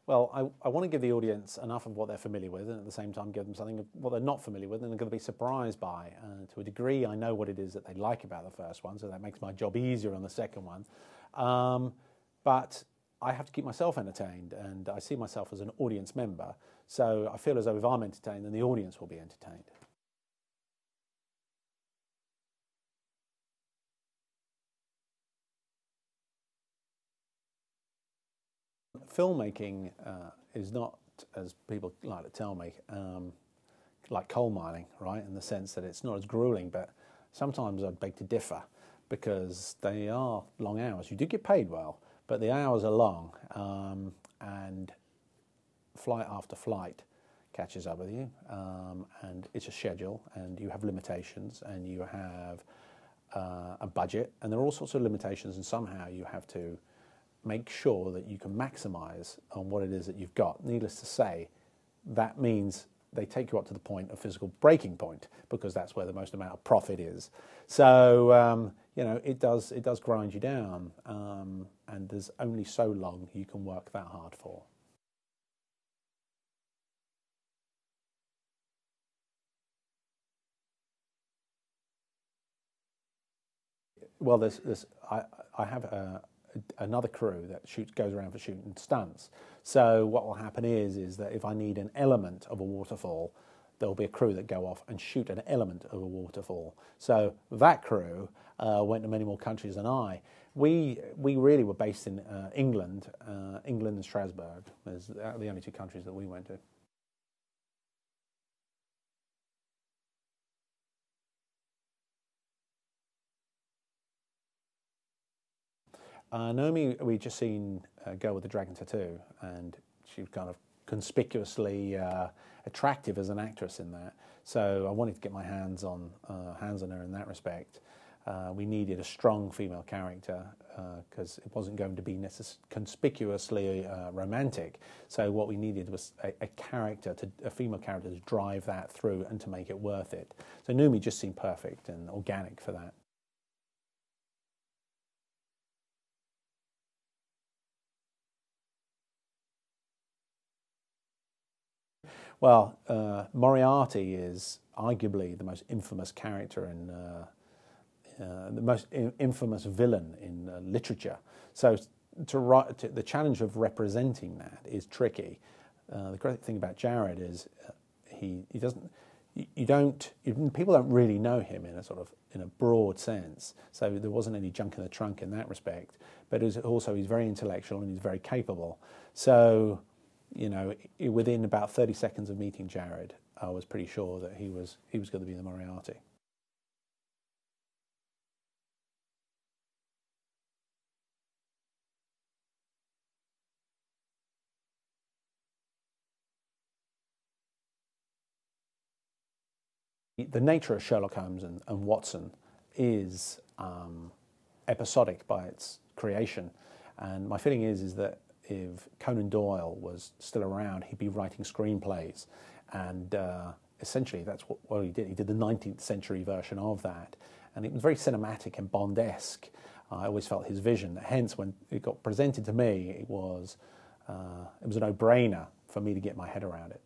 Well, I want to give the audience enough of what they're familiar with, and at the same time give them something of what they're not familiar with and they're going to be surprised by. To a degree, I know what it is that they like about the first one, so that makes my job easier on the second one. But I have to keep myself entertained, and I see myself as an audience member, so I feel as though if I'm entertained, then the audience will be entertained. Filmmaking is not, as people like to tell me, like coal mining, right? In the sense that it's not as grueling, but sometimes I'd beg to differ because they are long hours. You do get paid well, but the hours are long, and flight after flight catches up with you, and it's a schedule, and you have limitations, and you have a budget, and there are all sorts of limitations, and somehow you have to make sure that you can maximise on what it is that you've got. Needless to say, that means they take you up to the point of physical breaking point because that's where the most amount of profit is. So you know, it does grind you down, and there's only so long you can work that hard for. Well, I have another crew that goes around for shooting stunts. So what will happen is that if I need an element of a waterfall, there will be a crew that go off and shoot an element of a waterfall. So that crew went to many more countries than I. We really were based in England, England and Strasbourg. There's the only two countries that we went to. Naomi, we just seen Girl with the Dragon Tattoo, and she was kind of conspicuously attractive as an actress in that. So I wanted to get my hands on her in that respect. We needed a strong female character because it wasn't going to be conspicuously romantic. So what we needed was a female character to drive that through and to make it worth it. So Naomi just seemed perfect and organic for that. Well, Moriarty is arguably the most infamous character in the most infamous villain in literature. So the challenge of representing that is tricky. The great thing about Jared is he doesn't. People don't really know him in a broad sense. So there wasn't any junk in the trunk in that respect. But he's very intellectual and he's very capable. So, you know, within about 30 seconds of meeting Jared, I was pretty sure that he was going to be the Moriarty. The nature of Sherlock Holmes and Watson is episodic by its creation, and my feeling is that if Conan Doyle was still around, he'd be writing screenplays, and essentially that's what he did. He did the 19th century version of that, and it was very cinematic and Bond-esque. I always felt his vision. Hence, when it got presented to me, it was a no-brainer for me to get my head around it.